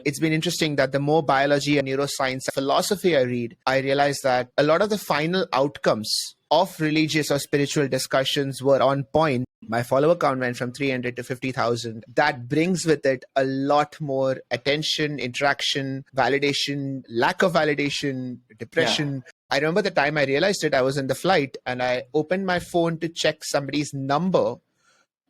It's been interesting that the more biology and neuroscience philosophy I read, I realize that a lot of the final outcomes of religious or spiritual discussions were on point. My follower count went from 300 to 50,000. That brings with it a lot more attention, interaction, validation, lack of validation, depression. I remember the time I realized it, I was in the flight and I opened my phone to check somebody's number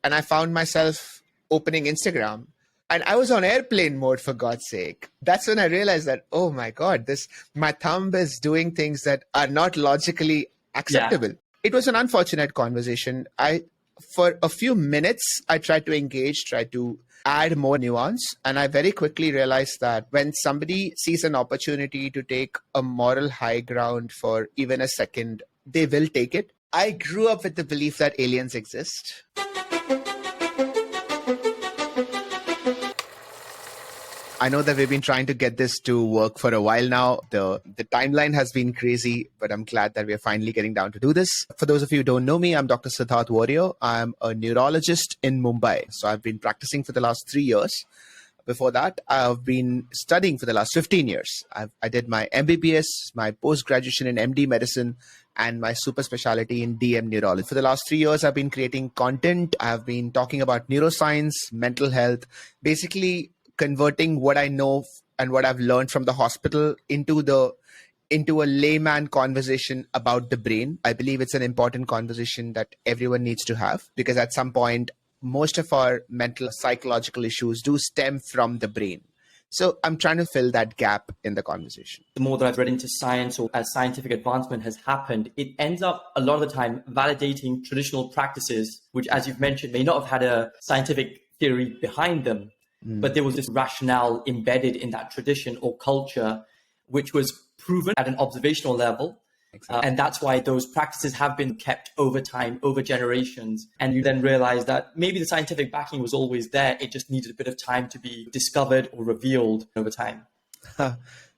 and I found myself opening Instagram. And I was on airplane mode, for God's sake. That's when I realized that, oh my God, my thumb is doing things that are not logically acceptable. Yeah. It was an unfortunate conversation. For a few minutes, I tried to engage, tried to add more nuance. And I very quickly realized that when somebody sees an opportunity to take a moral high ground for even a second, they will take it. I grew up with the belief that aliens exist. I know that we've been trying to get this to work for a while now. The timeline has been crazy, but I'm glad that we're finally getting down to do this. For those of you who don't know me, I'm Dr. Sid Warrier. I'm a neurologist in Mumbai. So I've been practicing for the last 3 years. Before that, I've been studying for the last 15 years. I did my MBBS, my post-graduation in MD medicine, and my super specialty in DM neurology. For the last 3 years, I've been creating content. I've been talking about neuroscience, mental health, basically converting what I know and what I've learned from the hospital into a layman conversation about the brain. I believe it's an important conversation that everyone needs to have because at some point, most of our mental psychological issues do stem from the brain. So I'm trying to fill that gap in the conversation. The more that I've read into science or as scientific advancement has happened, it ends up a lot of the time validating traditional practices, which, as you've mentioned, may not have had a scientific theory behind them. But there was this rationale embedded in that tradition or culture, which was proven at an observational level. Exactly. And that's why those practices have been kept over time, over generations. And you then realize that maybe the scientific backing was always there. It just needed a bit of time to be discovered or revealed over time.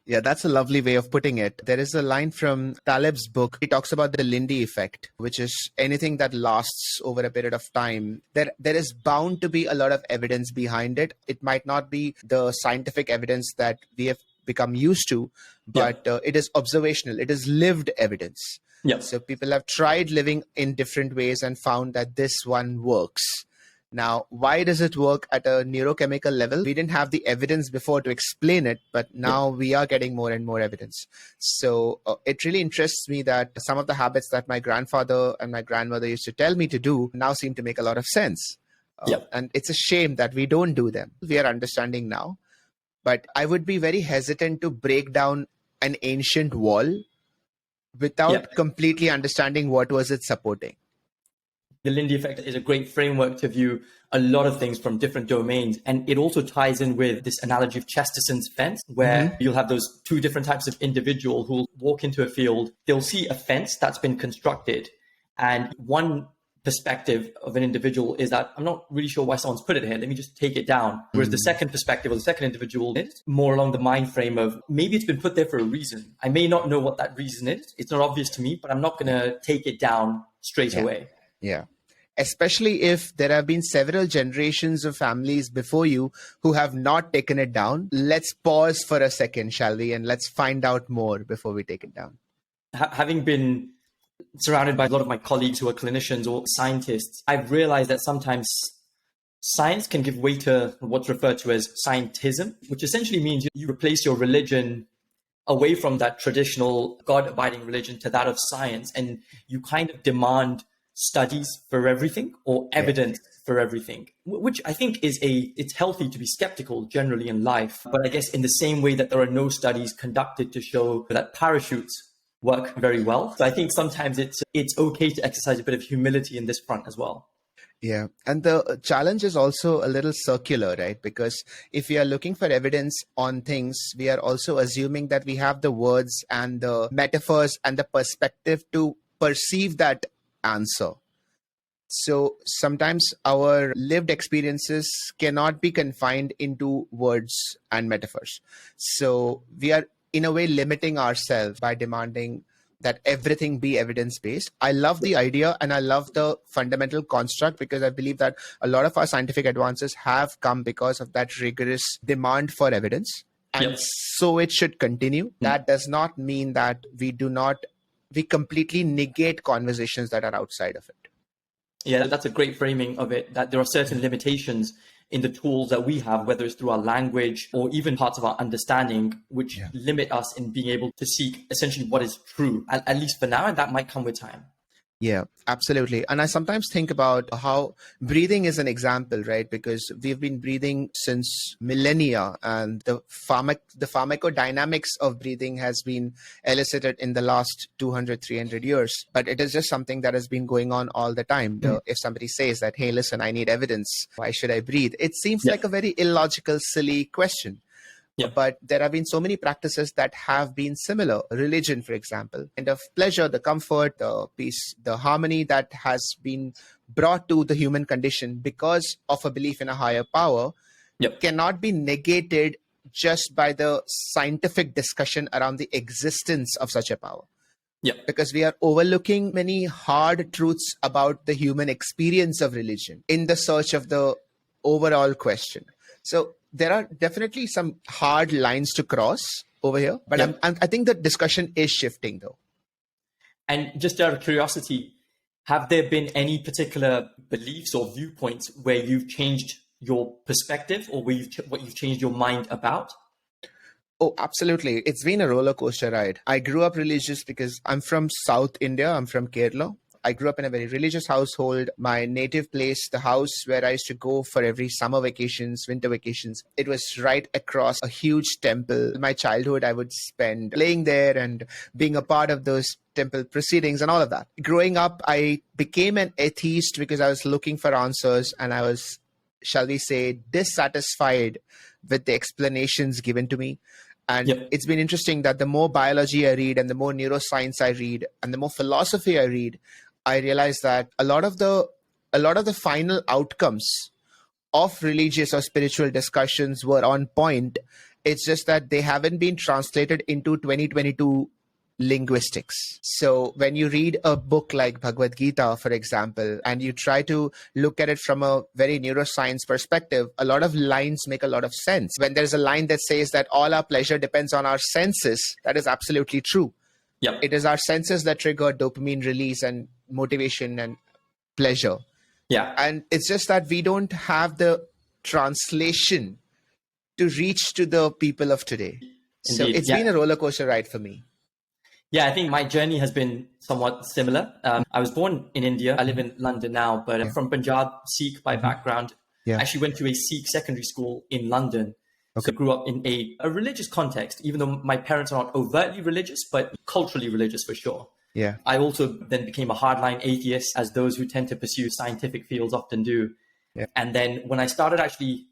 Yeah, that's a lovely way of putting it. There is a line from Taleb's book. He talks about the Lindy effect, which is anything that lasts over a period of time. There is bound to be a lot of evidence behind it. It might not be the scientific evidence that we have become used to, but it is observational. It is lived evidence. Yeah. So people have tried living in different ways and found that this one works. Now, why does it work at a neurochemical level? We didn't have the evidence before to explain it, but now we are getting more and more evidence. So it really interests me that some of the habits that my grandfather and my grandmother used to tell me to do now seem to make a lot of sense. And it's a shame that we don't do them. We are understanding now, but I would be very hesitant to break down an ancient wall without completely understanding what was it supporting. The Lindy effect is a great framework to view a lot of things from different domains. And it also ties in with this analogy of Chesterton's fence, where you'll have those two different types of individual who will walk into a field. They'll see a fence that's been constructed. And one perspective of an individual is that I'm not really sure why someone's put it here. Let me just take it down. Whereas the second perspective of the second individual is more along the mind frame of maybe it's been put there for a reason. I may not know what that reason is. It's not obvious to me, but I'm not going to take it down straight away. Yeah. Especially if there have been several generations of families before you who have not taken it down. Let's pause for a second, shall we? And let's find out more before we take it down. Having been surrounded by a lot of my colleagues who are clinicians or scientists, I've realized that sometimes science can give way to what's referred to as scientism, which essentially means you replace your religion away from that traditional God-abiding religion to that of science. And you kind of demand studies for everything or evidence for everything, which I think it's healthy to be skeptical generally in life. But I guess in the same way that there are no studies conducted to show that parachutes work very well. So I think sometimes it's okay to exercise a bit of humility in this front as well. Yeah. And the challenge is also a little circular, right? Because if we are looking for evidence on things, we are also assuming that we have the words and the metaphors and the perspective to perceive that answer. So sometimes our lived experiences cannot be confined into words and metaphors. So we are in a way limiting ourselves by demanding that everything be evidence-based. I love the idea and I love the fundamental construct because I believe that a lot of our scientific advances have come because of that rigorous demand for evidence. And Yep. so it should continue. That does not mean that we completely negate conversations that are outside of it. Yeah, that's a great framing of it, that there are certain limitations in the tools that we have, whether it's through our language or even parts of our understanding, which limit us in being able to seek essentially what is true, at least for now, and that might come with time. Yeah, absolutely. And I sometimes think about how breathing is an example, right? Because we've been breathing since millennia, and the pharmacodynamics of breathing has been elicited in the last 200, 300 years. But it is just something that has been going on all the time. If somebody says that, hey, listen, I need evidence, why should I breathe? It seems like a very illogical, silly question. Yeah. But there have been so many practices that have been similar. Religion, for example, and of pleasure, the comfort, the peace, the harmony that has been brought to the human condition because of a belief in a higher power cannot be negated just by the scientific discussion around the existence of such a power. Yeah. Because we are overlooking many hard truths about the human experience of religion in the search of the overall question. So there are definitely some hard lines to cross over here, but I think the discussion is shifting though. And just out of curiosity, have there been any particular beliefs or viewpoints where you've changed your perspective or where what you've changed your mind about? Oh, absolutely. It's been a roller coaster ride. I grew up religious because I'm from South India. I'm from Kerala. I grew up in a very religious household. My native place, the house where I used to go for every summer vacations, winter vacations, it was right across a huge temple. My childhood, I would spend playing there and being a part of those temple proceedings and all of that. Growing up, I became an atheist because I was looking for answers and I was, shall we say, dissatisfied with the explanations given to me. And it's been interesting that the more biology I read and the more neuroscience I read and the more philosophy I read, I realized that a lot of the final outcomes of religious or spiritual discussions were on point. It's just that they haven't been translated into 2022 linguistics. So when you read a book like Bhagavad Gita, for example, and you try to look at it from a very neuroscience perspective, a lot of lines make a lot of sense. When there's a line that says that all our pleasure depends on our senses, that is absolutely true. It is our senses that trigger dopamine release and motivation and pleasure. And it's just that we don't have the translation to reach to the people of today. So it's been a roller coaster ride for me. Yeah, I think my journey has been somewhat similar. I was born in India. I live in London now, but I'm from Punjab, Sikh by background. I actually went to a Sikh secondary school in London. So I grew up in a religious context, even though my parents are not overtly religious, but culturally religious for sure. I also then became a hardline atheist, as those who tend to pursue scientific fields often do. And then when I started actually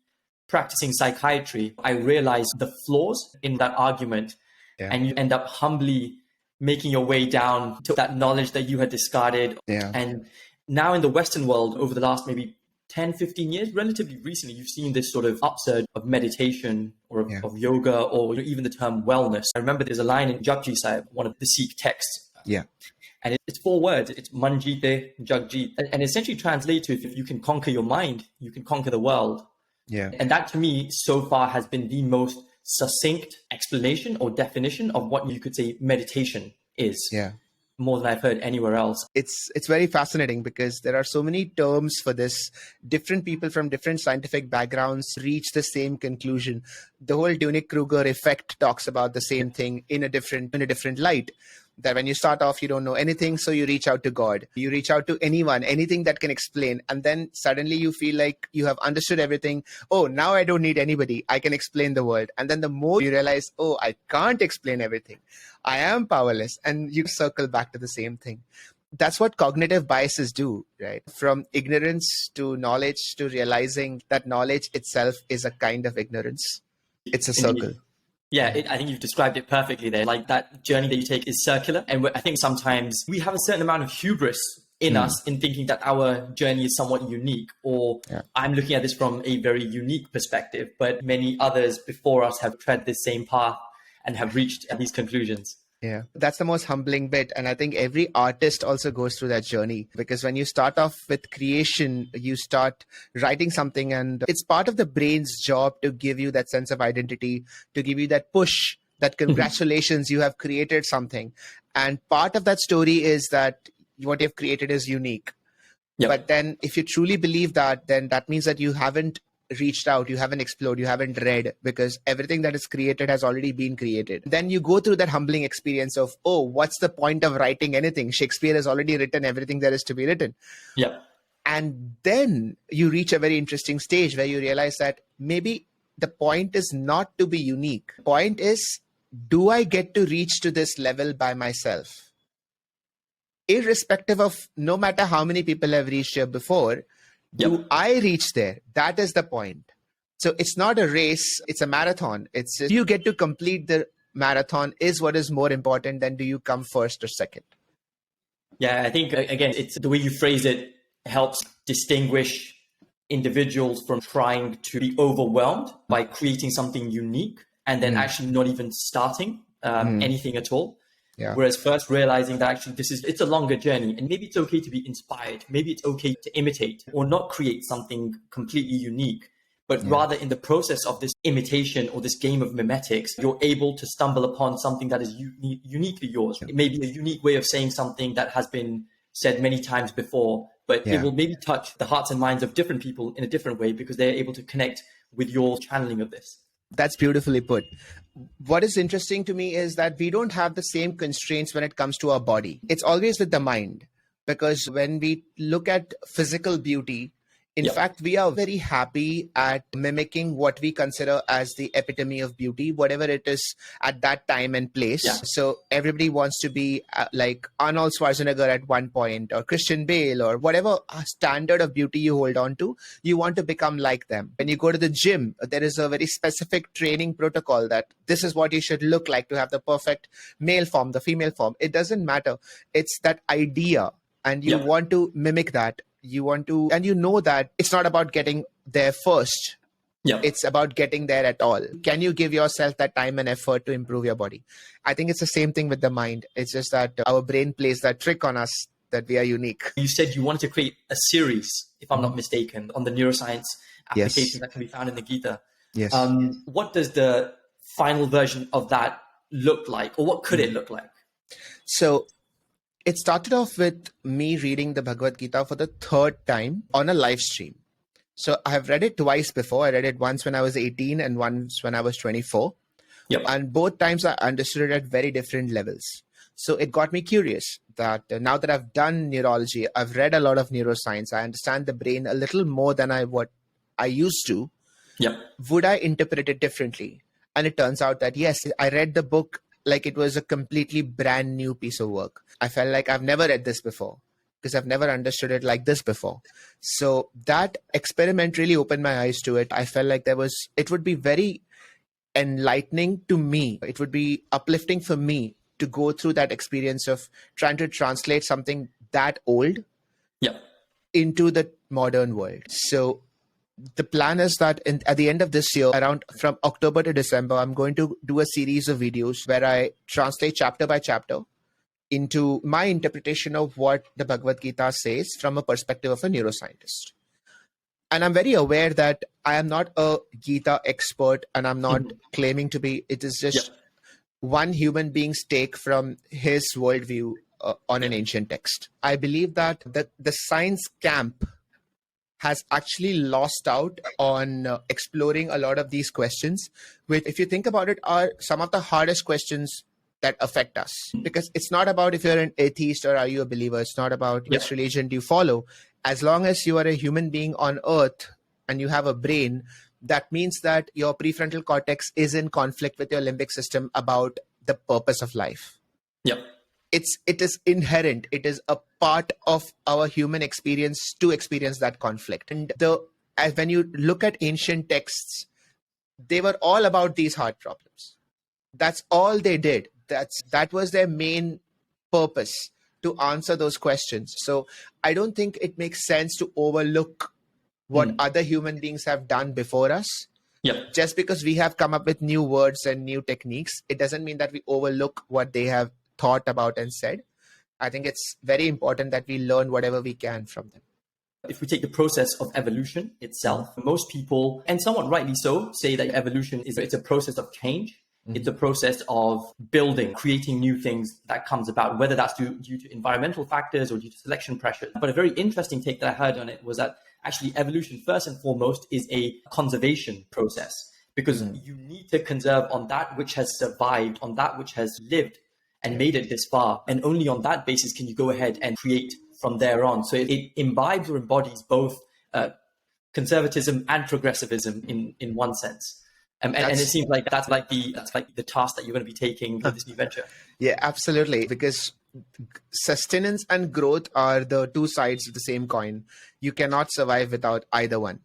practicing psychiatry, I realized the flaws in that argument. And you end up humbly making your way down to that knowledge that you had discarded. And now in the Western world, over the last maybe 10, 15 years, relatively recently, you've seen this sort of upsurge of meditation or of yoga or even the term wellness. I remember there's a line in Japji Sahib, one of the Sikh texts. And it's 4 words. It's Manjite, Jagjit. And essentially translates to, if you can conquer your mind, you can conquer the world. And that to me so far has been the most succinct explanation or definition of what you could say meditation is. More than I've heard anywhere else. It's very fascinating because there are so many terms for this. Different people from different scientific backgrounds reach the same conclusion. The whole Dunning-Kruger effect talks about the same thing in a different light. That when you start off, you don't know anything, so you reach out to God. You reach out to anyone, anything that can explain. And then suddenly you feel like you have understood everything. Oh, now I don't need anybody. I can explain the world. And then the more you realize, oh, I can't explain everything. I am powerless. And you circle back to the same thing. That's what cognitive biases do, right? From ignorance to knowledge to realizing that knowledge itself is a kind of ignorance. It's a circle. Indeed. Yeah, I think you've described it perfectly there. Like that journey that you take is circular. And I think sometimes we have a certain amount of hubris in us in thinking that our journey is somewhat unique, or I'm looking at this from a very unique perspective, but many others before us have tread this same path and have reached these conclusions. Yeah, that's the most humbling bit. And I think every artist also goes through that journey, because when you start off with creation, you start writing something, and it's part of the brain's job to give you that sense of identity, to give you that push, that congratulations, you have created something. And part of that story is that what you've created is unique. Yep. But then if you truly believe that, then that means that you haven't reached out, you haven't explored, you haven't read, because everything that is created has already been created. Then you go through that humbling experience of, oh, what's the point of writing anything? Shakespeare has already written everything there is to be written. Yep. And then you reach a very interesting stage where you realize that maybe the point is not to be unique. The point is, do I get to reach to this level by myself? Irrespective of no matter how many people have reached here before, do I reach there? That is the point. So it's not a race, it's a marathon. It's just, you get to complete the marathon is what is more important than do you come first or second. Yeah, I think, again, it's the way you phrase it helps distinguish individuals from trying to be overwhelmed by creating something unique and then actually not even starting anything at all. Yeah. Whereas first realizing that actually it's a longer journey, and maybe it's okay to be inspired. Maybe it's okay to imitate or not create something completely unique, but rather in the process of this imitation or this game of mimetics, you're able to stumble upon something that is uniquely yours. It may be a unique way of saying something that has been said many times before, but it will maybe touch the hearts and minds of different people in a different way because they're able to connect with your channeling of this. That's beautifully put. What is interesting to me is that we don't have the same constraints when it comes to our body. It's always with the mind, because when we look at physical beauty, in fact, we are very happy at mimicking what we consider as the epitome of beauty, whatever it is at that time and place. So everybody wants to be like Arnold Schwarzenegger at one point, or Christian Bale, or whatever standard of beauty you hold on to, you want to become like them. When you go to the gym, there is a very specific training protocol that this is what you should look like to have the perfect male form, the female form. It doesn't matter. It's that idea, and you want to mimic that. You want to, and you know that it's not about getting there first. It's about getting there at all. Can you give yourself that time and effort to improve your body? I think it's the same thing with the mind. It's just that our brain plays that trick on us that we are unique. You said you wanted to create a series, if I'm not mistaken, on the neuroscience applications that can be found in the Gita. Yes. What does the final version of that look like, or what could it look like? So it started off with me reading the Bhagavad Gita for the third time on a live stream. So I have read it twice before. I read it once when I was 18 and once when I was 24. And both times I understood it at very different levels. So it got me curious that now that I've done neurology, I've read a lot of neuroscience, I understand the brain a little more than what I used to. Would I interpret it differently? And it turns out that yes, I read the book like it was a completely brand new piece of work. I felt like I've never read this before because I've never understood it like this before. So that experiment really opened my eyes to it. I felt like it would be very enlightening to me. It would be uplifting for me to go through that experience of trying to translate something that old into the modern world. So the plan is that at the end of this year, around from October to December, I'm going to do a series of videos where I translate chapter by chapter into my interpretation of what the Bhagavad Gita says from a perspective of a neuroscientist. And I'm very aware that I am not a Gita expert, and I'm not claiming to be. It is just one human being's take from his worldview on an ancient text. I believe that the science camp has actually lost out on exploring a lot of these questions, which, if you think about it, are some of the hardest questions that affect us. Because it's not about if you're an atheist or are you a believer. It's not about which religion do you follow. As long as you are a human being on earth and you have a brain, that means that your prefrontal cortex is in conflict with your limbic system about the purpose of life. It is inherent. It is a part of our human experience to experience that conflict. And when you look at ancient texts, they were all about these hard problems. That's all they did. That was their main purpose, to answer those questions. So I don't think it makes sense to overlook what other human beings have done before us Yep. Just because we have come up with new words and new techniques, it doesn't mean that we overlook what they have thought about and said. I think it's very important that we learn whatever we can from them. If we take the process of evolution itself, most people, and somewhat rightly so, say that evolution it's a process of change. It's a process of building, creating new things that comes about, whether that's due to environmental factors or due to selection pressures. But a very interesting take that I heard on it was that actually evolution, first and foremost, is a conservation process, because you need to conserve on that which has survived, on that which has lived and made it this far. And only on that basis can you go ahead and create from there on. So it imbibes or embodies both conservatism and progressivism in one sense. And it seems like that's like the task that you're going to be taking with this new venture. Yeah, absolutely. Because sustenance and growth are the two sides of the same coin. You cannot survive without either one.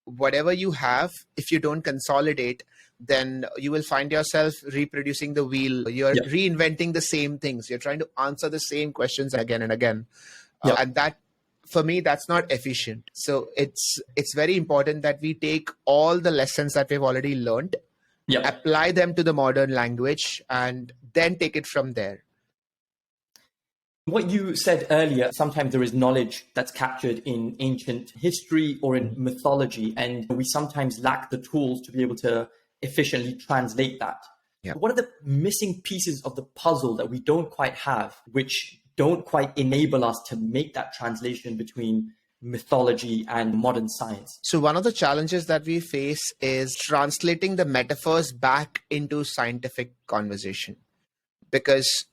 Whatever you have, if you don't consolidate, then you will find yourself reproducing the wheel. You're reinventing the same things. You're trying to answer the same questions again and again. And that, for me, that's not efficient. So it's very important that we take all the lessons that we've already learned, apply them to the modern language, and then take it from there. What you said earlier, sometimes there is knowledge that's captured in ancient history or in mythology, and we sometimes lack the tools to be able to efficiently translate that. What are the missing pieces of the puzzle that we don't quite have, which don't quite enable us to make that translation between mythology and modern science? So one of the challenges that we face is translating the metaphors back into scientific conversation, because,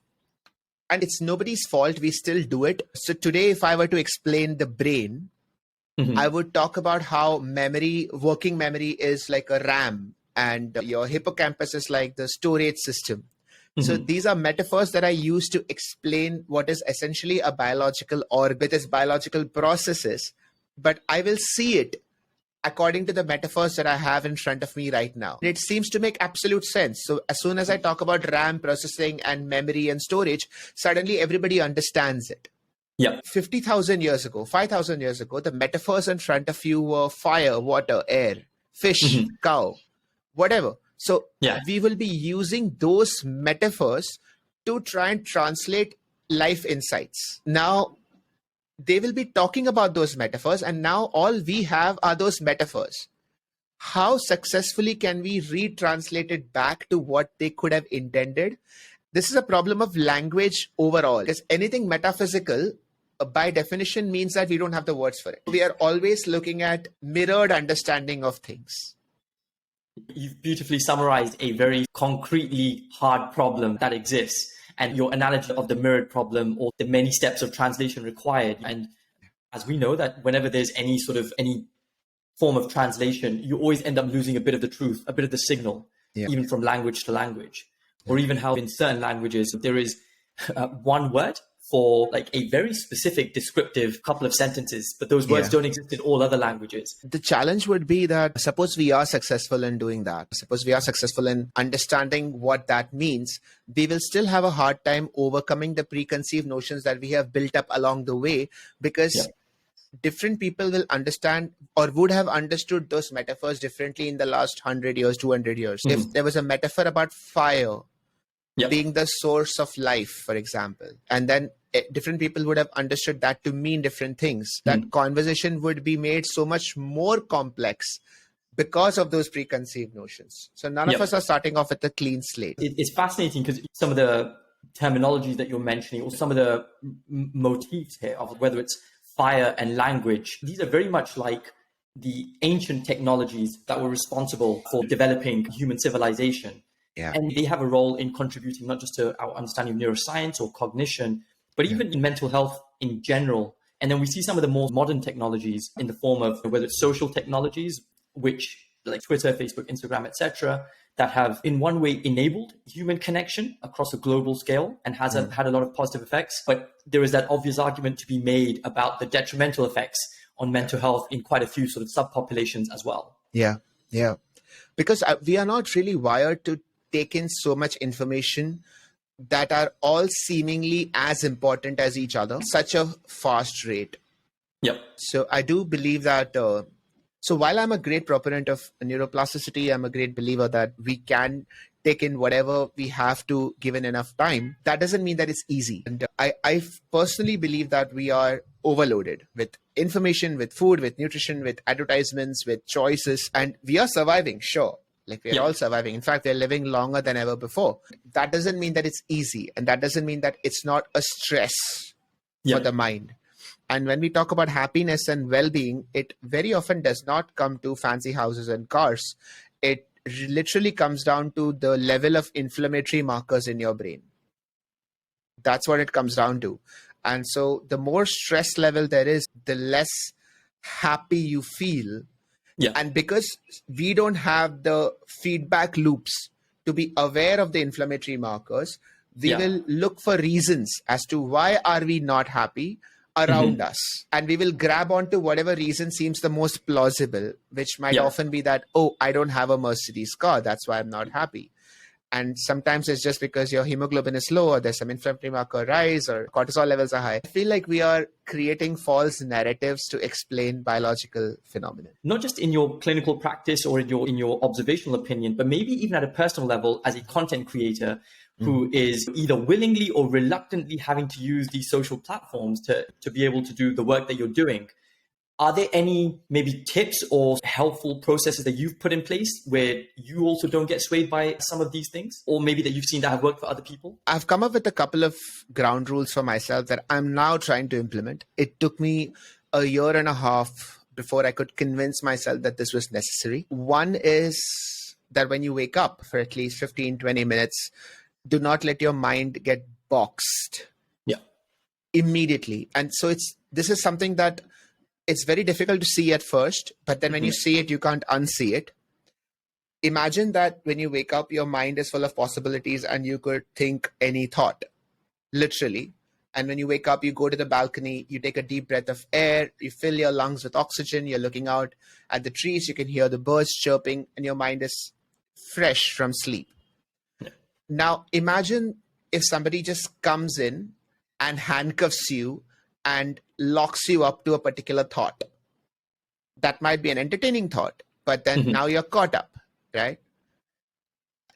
and it's nobody's fault, we still do it. So today, if I were to explain the brain, I would talk about how working memory is like a RAM, and your hippocampus is like the storage system. So these are metaphors that I use to explain what is essentially a biological org with its biological processes, but I will see it according to the metaphors that I have in front of me right now. It seems to make absolute sense. So as soon as I talk about RAM processing and memory and storage, suddenly everybody understands it. 50,000 years ago, 5,000 years ago, the metaphors in front of you were fire, water, air, fish, cow, whatever. So we will be using those metaphors to try and translate life insights. Now, they will be talking about those metaphors, and now all we have are those metaphors. How successfully can we retranslate it back to what they could have intended? This is a problem of language overall, because anything metaphysical, by definition, means that we don't have the words for it. We are always looking at mirrored understanding of things. You've beautifully summarized a very concretely hard problem that exists, and your analogy of the mirrored problem or the many steps of translation required. And as we know that whenever there's any form of translation, you always end up losing a bit of the truth, a bit of the signal, even from language to language, or even how in certain languages there is one word for like a very specific descriptive couple of sentences, but those words don't exist in all other languages. The challenge would be that suppose we are successful in doing that, suppose we are successful in understanding what that means, we will still have a hard time overcoming the preconceived notions that we have built up along the way, because different people will understand or would have understood those metaphors differently in the last 100 years, 200 years. If there was a metaphor about fire being the source of life, for example, and then different people would have understood that to mean different things. That conversation would be made so much more complex because of those preconceived notions. So none of us are starting off with a clean slate. It's fascinating because some of the terminologies that you're mentioning, or some of the motifs here of whether it's fire and language, these are very much like the ancient technologies that were responsible for developing human civilization. And they have a role in contributing not just to our understanding of neuroscience or cognition, but even in mental health in general. And then we see some of the more modern technologies in the form of whether it's social technologies, which like Twitter, Facebook, Instagram, etc., that have in one way enabled human connection across a global scale and has had a lot of positive effects. But there is that obvious argument to be made about the detrimental effects on mental health in quite a few sort of subpopulations as well. Because we are not really wired to take in so much information that are all seemingly as important as each other, such a fast rate. So I do believe that So while I'm a great proponent of neuroplasticity, I'm a great believer that we can take in whatever we have to given enough time. That doesn't mean that it's easy. And I personally believe that we are overloaded with information, with food, with nutrition, with advertisements, with choices, and we are surviving, sure. Like we're all surviving. In fact, we're living longer than ever before. That doesn't mean that it's easy. And that doesn't mean that it's not a stress for the mind. And when we talk about happiness and well-being, it very often does not come to fancy houses and cars. It literally comes down to the level of inflammatory markers in your brain. That's what it comes down to. And so the more stress level there is, the less happy you feel. Yeah. And because we don't have the feedback loops to be aware of the inflammatory markers, we will look for reasons as to why are we not happy around us. And we will grab onto whatever reason seems the most plausible, which might often be that, oh, I don't have a Mercedes car. That's why I'm not happy. And sometimes it's just because your hemoglobin is low or there's some inflammatory marker rise or cortisol levels are high. I feel like we are creating false narratives to explain biological phenomena. Not just in your clinical practice or in your observational opinion, but maybe even at a personal level as a content creator who is either willingly or reluctantly having to use these social platforms to be able to do the work that you're doing. Are there any maybe tips or helpful processes that you've put in place where you also don't get swayed by some of these things? Or maybe that you've seen that have worked for other people? I've come up with a couple of ground rules for myself that I'm now trying to implement. It took me a year and a half before I could convince myself that this was necessary. One is that when you wake up for at least 15, 20 minutes, do not let your mind get boxed immediately. And so this is something that it's very difficult to see at first, but then when you see it, you can't unsee it. Imagine that when you wake up, your mind is full of possibilities and you could think any thought, literally. And when you wake up, you go to the balcony, you take a deep breath of air, you fill your lungs with oxygen, you're looking out at the trees, you can hear the birds chirping, and your mind is fresh from sleep. Now, imagine if somebody just comes in and handcuffs you and locks you up to a particular thought. That might be an entertaining thought, but then now you're caught up, right?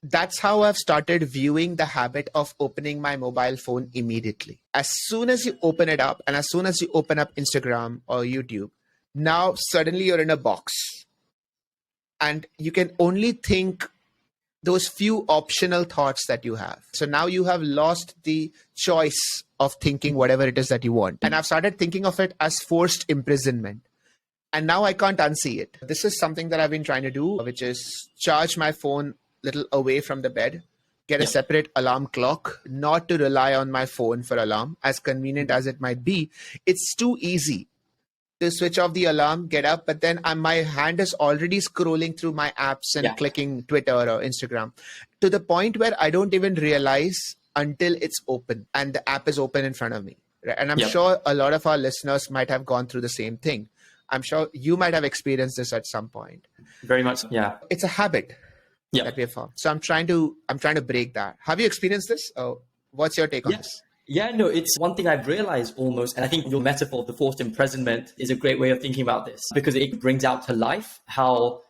That's how I've started viewing the habit of opening my mobile phone immediately. As soon as you open it up and as soon as you open up Instagram or YouTube, now suddenly you're in a box and you can only think those few optional thoughts that you have. So now you have lost the choice of thinking whatever it is that you want. And I've started thinking of it as forced imprisonment. And now I can't unsee it. This is something that I've been trying to do, which is charge my phone a little away from the bed, get a separate alarm clock, not to rely on my phone for alarm, as convenient as it might be. It's too easy to switch off the alarm, get up, but then my hand is already scrolling through my apps and clicking Twitter or Instagram to the point where I don't even realize until it's open and the app is open in front of me. Right? And I'm sure a lot of our listeners might have gone through the same thing. I'm sure you might have experienced this at some point. Very much, It's a habit that we have found. So I'm trying to break that. Have you experienced this? Oh, what's your take on this? Yeah, no, it's one thing I've realized almost, and I think your metaphor of the forced imprisonment is a great way of thinking about this because it brings out to life how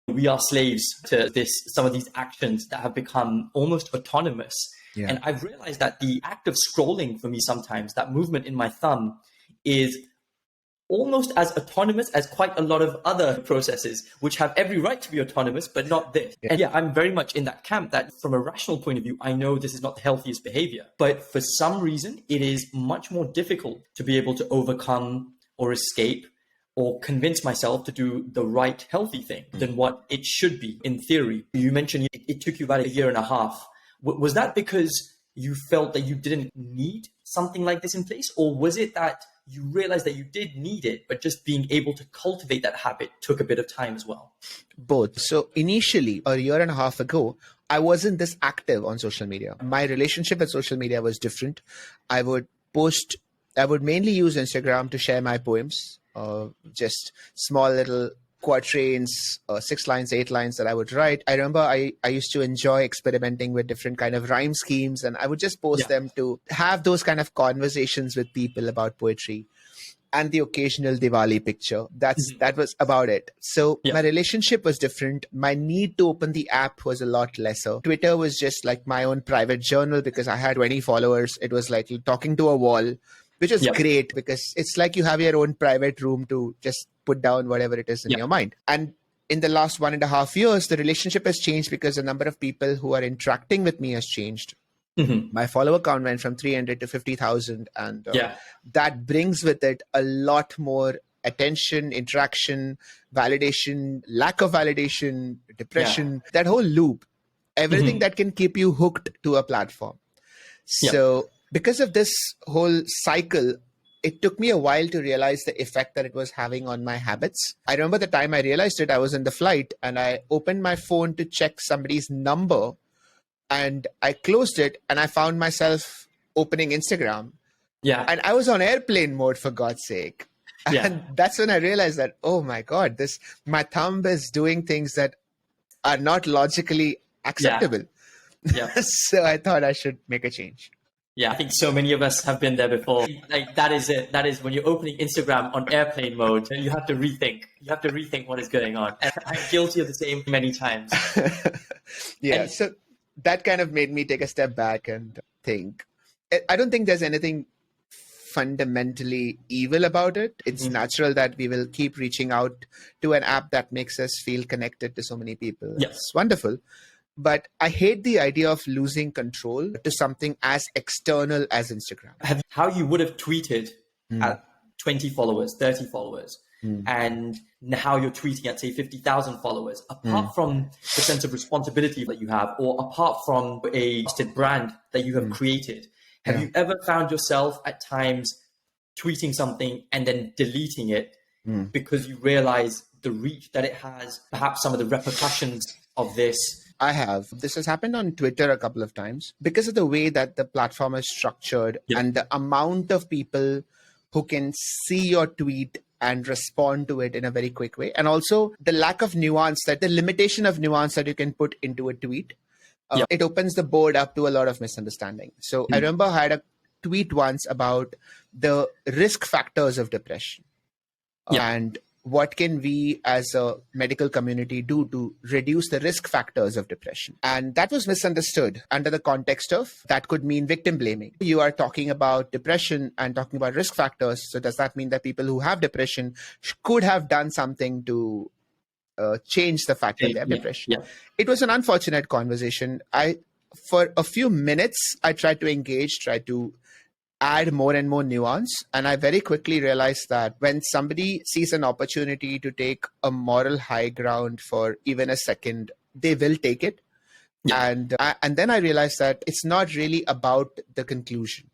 we are slaves to some of these actions that have become almost autonomous. Yeah. And I've realized that the act of scrolling for me sometimes, that movement in my thumb is almost as autonomous as quite a lot of other processes, which have every right to be autonomous, but not this. Yeah. And I'm very much in that camp that from a rational point of view, I know this is not the healthiest behavior, but for some reason, it is much more difficult to be able to overcome or escape or convince myself to do the right healthy thing than what it should be in theory. You mentioned it took you about a year and a half. Was that because you felt that you didn't need something like this in place? Or was it that you realized that you did need it, but just being able to cultivate that habit took a bit of time as well? Both. So initially, a year and a half ago, I wasn't this active on social media. My relationship with social media was different. I would mainly use Instagram to share my poems, just small little quatrains, 6 lines, 8 lines that I would write. I remember I used to enjoy experimenting with different kind of rhyme schemes, and I would just post them to have those kind of conversations with people about poetry. and the occasional Diwali picture. That was about it. So my relationship was different. My need to open the app was a lot lesser. Twitter was just like my own private journal because I had 20 followers. It was like talking to a wall, which is great because it's like you have your own private room to just put down whatever it is in your mind. And in the last 1.5 years, the relationship has changed because the number of people who are interacting with me has changed. My follower count went from 300 to 50,000. And that brings with it a lot more attention, interaction, validation, lack of validation, depression, that whole loop, everything that can keep you hooked to a platform. So because of this whole cycle, it took me a while to realize the effect that it was having on my habits. I remember the time I realized it, I was in the flight and I opened my phone to check somebody's number and I closed it and I found myself opening Instagram. And I was on airplane mode, for God's sake. And that's when I realized that, oh my God, my thumb is doing things that are not logically acceptable. So I thought I should make a change. I think so many of us have been there before. Like that is it. That is when you're opening Instagram on airplane mode, you have to rethink. You have to rethink what is going on. And I'm guilty of the same many times. So that kind of made me take a step back and think. I don't think there's anything fundamentally evil about it. It's natural that we will keep reaching out to an app that makes us feel connected to so many people. It's wonderful. But I hate the idea of losing control to something as external as Instagram. How you would have tweeted at 20 followers, 30 followers, and how you're tweeting at, say, 50,000 followers, apart from the sense of responsibility that you have, or apart from a trusted brand that you have created, have you ever found yourself at times tweeting something and then deleting it because you realize the reach that it has, perhaps some of the repercussions of this? I have. This has happened on Twitter a couple of times because of the way that the platform is structured and the amount of people who can see your tweet and respond to it in a very quick way. And also the lack of nuance, the limitation of nuance that you can put into a tweet. It opens the board up to a lot of misunderstanding. So I remember I had a tweet once about the risk factors of depression and what can we as a medical community do to reduce the risk factors of depression. And that was misunderstood under the context of that could mean victim blaming. You are talking about depression and talking about risk factors. So does that mean that people who have depression could have done something to change the fact that they have depression? It was an unfortunate conversation. For a few minutes, I tried to engage, tried to add more and more nuance. And I very quickly realized that when somebody sees an opportunity to take a moral high ground for even a second, they will take it. And then I realized that it's not really about the conclusion.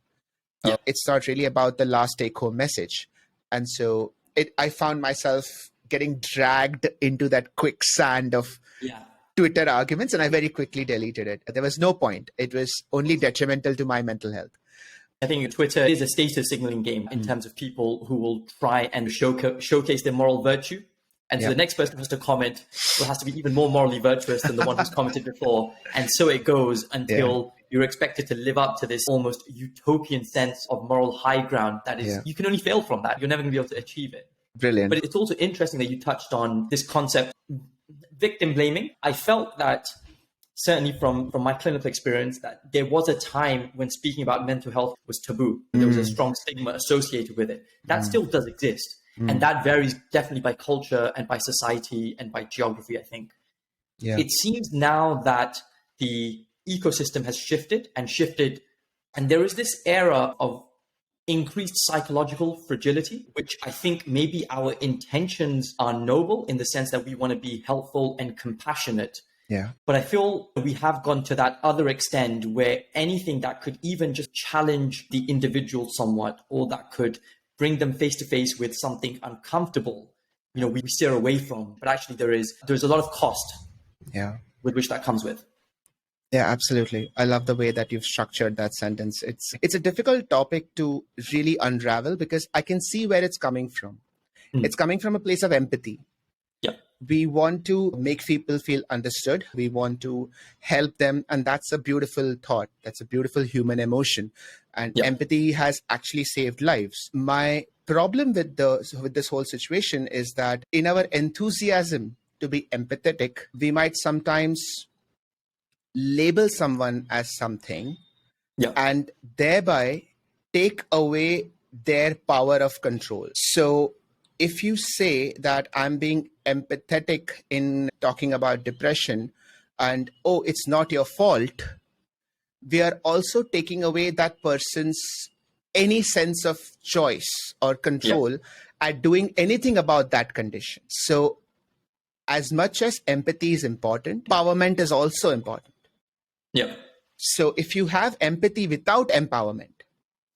It's not really about the last take-home message. And so I found myself getting dragged into that quicksand of Twitter arguments, and I very quickly deleted it. There was no point. It was only detrimental to my mental health. I think Twitter is a status signaling game in terms of people who will try and showcase their moral virtue. And so the next person who has to comment has to be even more morally virtuous than the one who's commented before. And so it goes until you're expected to live up to this almost utopian sense of moral high ground that is, you can only fail from that. You're never going to be able to achieve it. Brilliant. But it's also interesting that you touched on this concept, victim blaming. I felt that certainly from my clinical experience, that there was a time when speaking about mental health was taboo. There was a strong stigma associated with it. That still does exist. And that varies definitely by culture and by society and by geography, I think. It seems now that the ecosystem has shifted, and there is this era of increased psychological fragility, which I think maybe our intentions are noble in the sense that we want to be helpful and compassionate. But I feel we have gone to that other extent where anything that could even just challenge the individual somewhat, or that could bring them face to face with something uncomfortable, we steer away from. But actually there's a lot of cost with which that comes with. Yeah, absolutely. I love the way that you've structured that sentence. It's a difficult topic to really unravel because I can see where it's coming from. It's coming from a place of empathy. We want to make people feel understood. We want to help them. And that's a beautiful thought. That's a beautiful human emotion. And empathy has actually saved lives. My problem with this whole situation is that in our enthusiasm to be empathetic, we might sometimes label someone as something and thereby take away their power of control. So if you say that I'm being empathetic in talking about depression and, oh, it's not your fault, we are also taking away that person's any sense of choice or control at doing anything about that condition. So as much as empathy is important, empowerment is also important. Yeah. So if you have empathy without empowerment,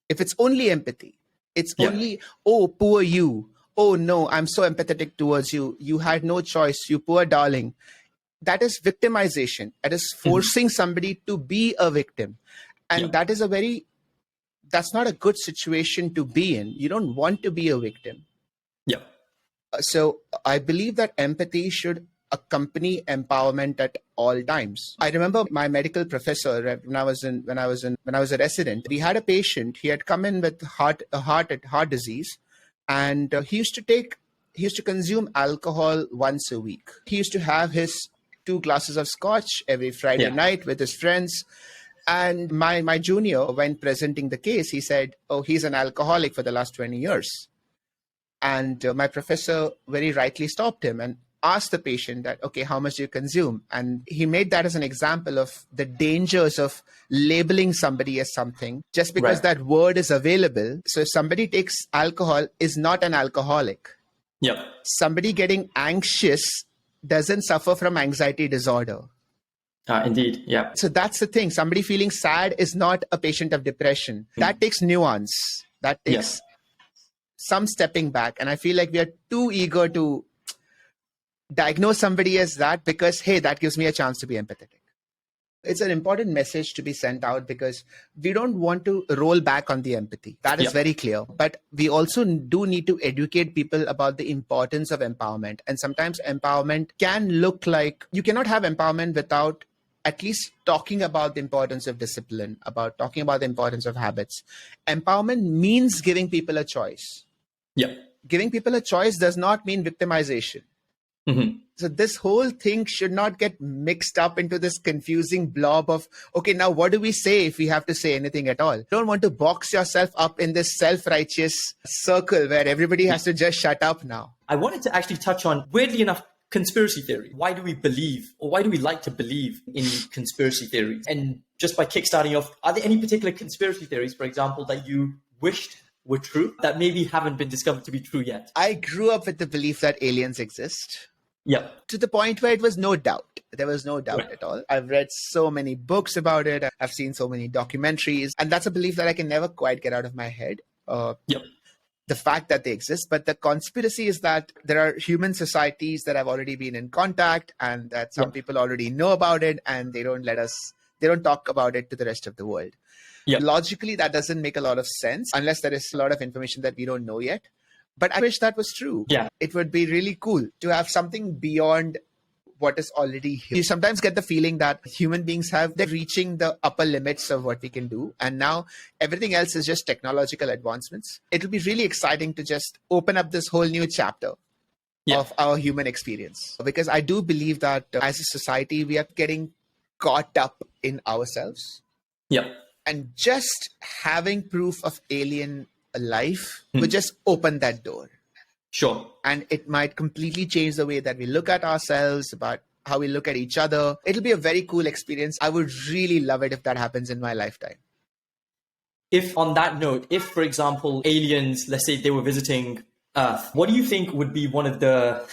if it's only empathy, it's only, oh, poor you. Oh, no, I'm so empathetic towards you. You had no choice. You poor darling. That is victimization. That is forcing somebody to be a victim. And that is that's not a good situation to be in. You don't want to be a victim. Yeah. So I believe that empathy should accompany empowerment at all times. I remember my medical professor when I was a resident. We had a patient. He had come in with heart disease, and he used to consume alcohol once a week. He used to have his 2 glasses of scotch every Friday night with his friends. And my junior, when presenting the case, he said, "Oh, he's an alcoholic for the last 20 years." And my professor very rightly stopped him and asked the patient that, okay, how much do you consume? And he made that as an example of the dangers of labeling somebody as something just because that word is available. So if somebody takes alcohol is not an alcoholic. Yeah. Somebody getting anxious doesn't suffer from anxiety disorder. Indeed. Yeah. So that's the thing. Somebody feeling sad is not a patient of depression. That takes nuance. That takes some stepping back. And I feel like we are too eager to diagnose somebody as that because, hey, that gives me a chance to be empathetic. It's an important message to be sent out because we don't want to roll back on the empathy. That is very clear. But we also do need to educate people about the importance of empowerment. And sometimes empowerment can look like you cannot have empowerment without at least talking about the importance of discipline, about talking about the importance of habits. Empowerment means giving people a choice. Yeah. Giving people a choice does not mean victimization. So this whole thing should not get mixed up into this confusing blob of, okay, now what do we say if we have to say anything at all? You don't want to box yourself up in this self-righteous circle where everybody has to just shut up now. I wanted to actually touch on, weirdly enough, conspiracy theory. Why do we believe, or why do we like to believe in conspiracy theories? And just by kickstarting off, are there any particular conspiracy theories, for example, that you wished were true that maybe haven't been discovered to be true yet? I grew up with the belief that aliens exist. Yeah. To the point where it was no doubt. There was no doubt at all. I've read so many books about it. I've seen so many documentaries. And that's a belief that I can never quite get out of my head. The fact that they exist. But the conspiracy is that there are human societies that have already been in contact and that some people already know about it and they don't talk about it to the rest of the world. Logically, that doesn't make a lot of sense unless there is a lot of information that we don't know yet. But I wish that was true. It would be really cool to have something beyond what is already here. You sometimes get the feeling that human beings they're reaching the upper limits of what we can do. And now everything else is just technological advancements. It'll be really exciting to just open up this whole new chapter of our human experience. Because I do believe that as a society, we are getting caught up in ourselves. And just having proof of alien life would just open that door. And it might completely change the way that we look at ourselves, about how we look at each other. It'll be a very cool experience. I would really love it if that happens in my lifetime. If on that note, if, for example, aliens, let's say they were visiting Earth, what do you think would be one of the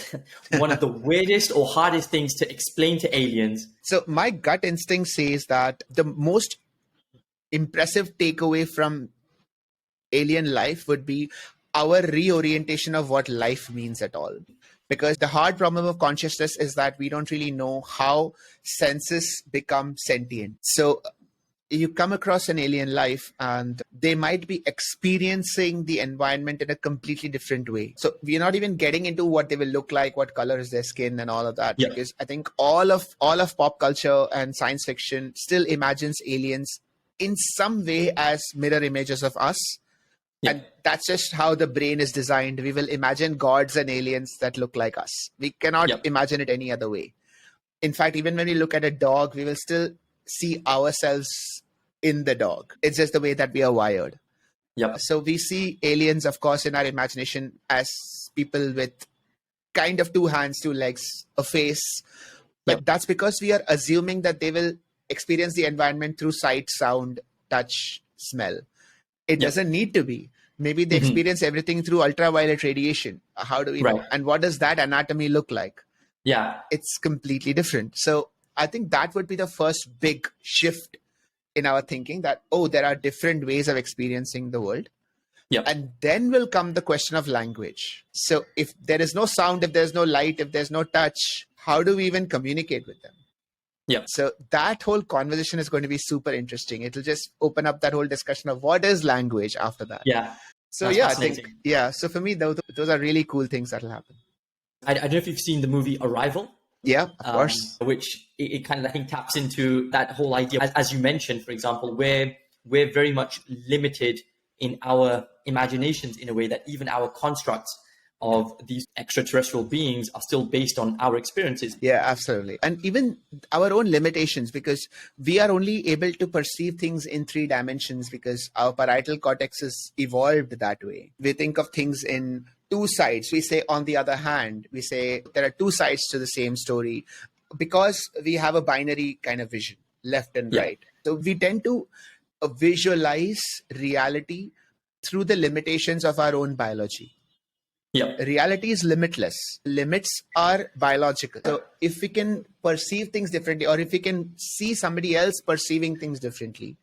weirdest or hardest things to explain to aliens? So my gut instinct says that the most impressive takeaway from alien life would be our reorientation of what life means at all. Because the hard problem of consciousness is that we don't really know how senses become sentient. So you come across an alien life and they might be experiencing the environment in a completely different way. So we're not even getting into what they will look like, what color is their skin and all of that, Yeah. because I think all of pop culture and science fiction still imagines aliens in some way as mirror images of us. Yeah. And that's just how the brain is designed. We will imagine gods and aliens that look like us. We cannot imagine it any other way. In fact, even when we look at a dog, we will still see ourselves in the dog. It's just the way that we are wired. Yep. So we see aliens, of course, in our imagination as people with kind of two hands, two legs, a face. But that's because we are assuming that they will experience the environment through sight, sound, touch, smell. It doesn't need to be. Maybe they experience everything through ultraviolet radiation. How do we know? And what does that anatomy look like? Yeah. It's completely different. So I think that would be the first big shift in our thinking, that, oh, there are different ways of experiencing the world. Yeah. And then will come the question of language. So if there is no sound, if there's no light, if there's no touch, how do we even communicate with them? Yeah. So that whole conversation is going to be super interesting. It'll just open up that whole discussion of what is language after that. Yeah. So That's I think, so for me, those are really cool things that'll happen. I don't know if you've seen the movie Arrival. Yeah, of course. Which it kind of, I think, taps into that whole idea. As you mentioned, for example, we're very much limited in our imaginations in a way that even our constructs of these extraterrestrial beings are still based on our experiences. Yeah, absolutely. And even our own limitations, because we are only able to perceive things in 3 dimensions because our parietal cortex is evolved that way. We think of things in 2 sides. We say, on the other hand, we say there are 2 sides to the same story because we have a binary kind of vision, left and right. So we tend to visualize reality through the limitations of our own biology. Yeah. Reality is limitless. Limits are biological. So if we can perceive things differently, or if we can see somebody else perceiving things differently,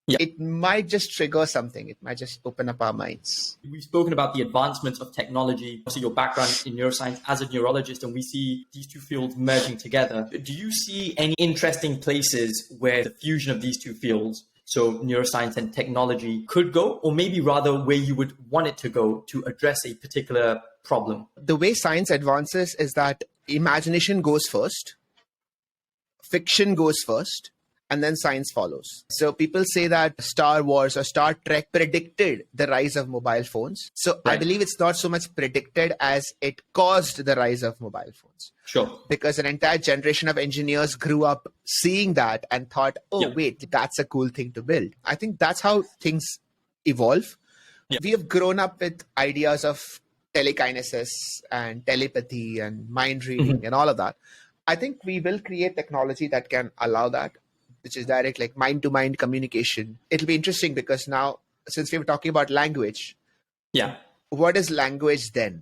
it might just trigger something. It might just open up our minds. We've spoken about the advancements of technology, also your background in neuroscience as a neurologist, and we see these 2 fields merging together. Do you see any interesting places where the fusion of these 2 fields, so neuroscience and technology, could go, or maybe rather where you would want it to go to address a particular problem? The way science advances is that imagination goes first, fiction goes first, and then science follows. So people say that Star Wars or Star Trek predicted the rise of mobile phones. So I believe it's not so much predicted as it caused the rise of mobile phones. Sure. Because an entire generation of engineers grew up seeing that and thought, wait, that's a cool thing to build. I think that's how things evolve. We have grown up with ideas of telekinesis and telepathy and mind reading and all of that. I think we will create technology that can allow that, which is direct, like mind-to-mind communication. It'll be interesting because now, since we were talking about language, what is language then?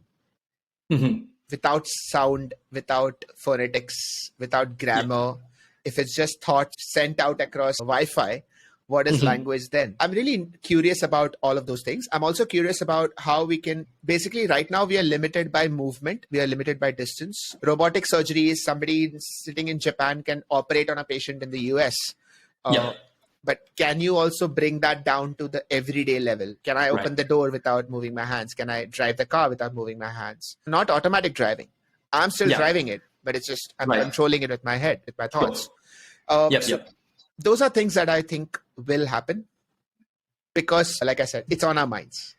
Without sound, without phonetics, without grammar, if it's just thought sent out across Wi-Fi, what is language then? I'm really curious about all of those things. I'm also curious about how we can, basically right now we are limited by movement. We are limited by distance. Robotic surgery is somebody sitting in Japan can operate on a patient in the US. But can you also bring that down to the everyday level? Can I open the door without moving my hands? Can I drive the car without moving my hands? Not automatic driving. I'm still driving it, but it's just, I'm controlling it with my head, with my thoughts. Those are things that I think will happen because, like I said, it's on our minds.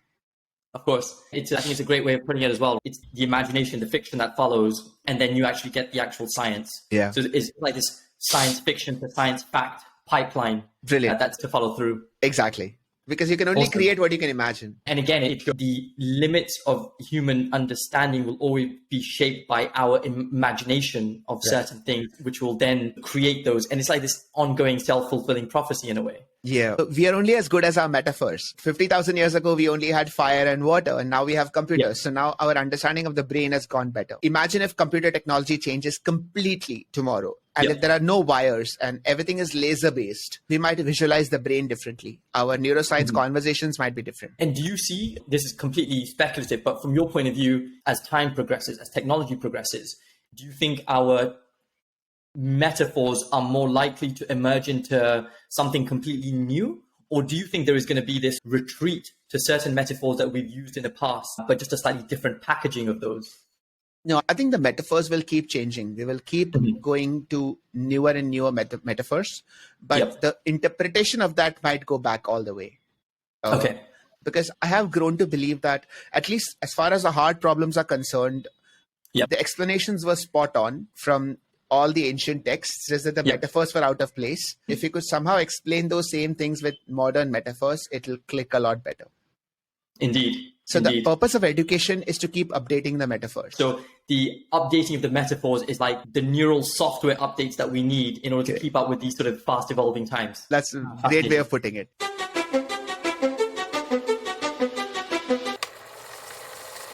Of course. I think it's a great way of putting it as well. It's the imagination, the fiction that follows, and then you actually get the actual science. Yeah. So it's like this science fiction to science fact pipeline. Brilliant. That's to follow through. Exactly. Because you can only create what you can imagine. And again, the limits of human understanding will always be shaped by our imagination of certain things, which will then create those. And it's like this ongoing self-fulfilling prophecy in a way. Yeah. We are only as good as our metaphors. 50,000 years ago, we only had fire and water, and now we have computers. So now our understanding of the brain has gone better. Imagine if computer technology changes completely tomorrow. And if there are no wires and everything is laser based, we might visualize the brain differently. Our neuroscience conversations might be different. And do you see, this is completely speculative, but from your point of view, as time progresses, as technology progresses, do you think our metaphors are more likely to emerge into something completely new? Or do you think there is going to be this retreat to certain metaphors that we've used in the past, but just a slightly different packaging of those? No, I think the metaphors will keep changing. They will keep going to newer and newer metaphors, but the interpretation of that might go back all the way. Okay. Because I have grown to believe that, at least as far as the hard problems are concerned, the explanations were spot on from all the ancient texts, just that the metaphors were out of place. If you could somehow explain those same things with modern metaphors, it'll click a lot better. Indeed. So the purpose of education is to keep updating the metaphors. So the updating of the metaphors is like the neural software updates that we need in order to keep up with these sort of fast evolving times. That's a great way of putting it.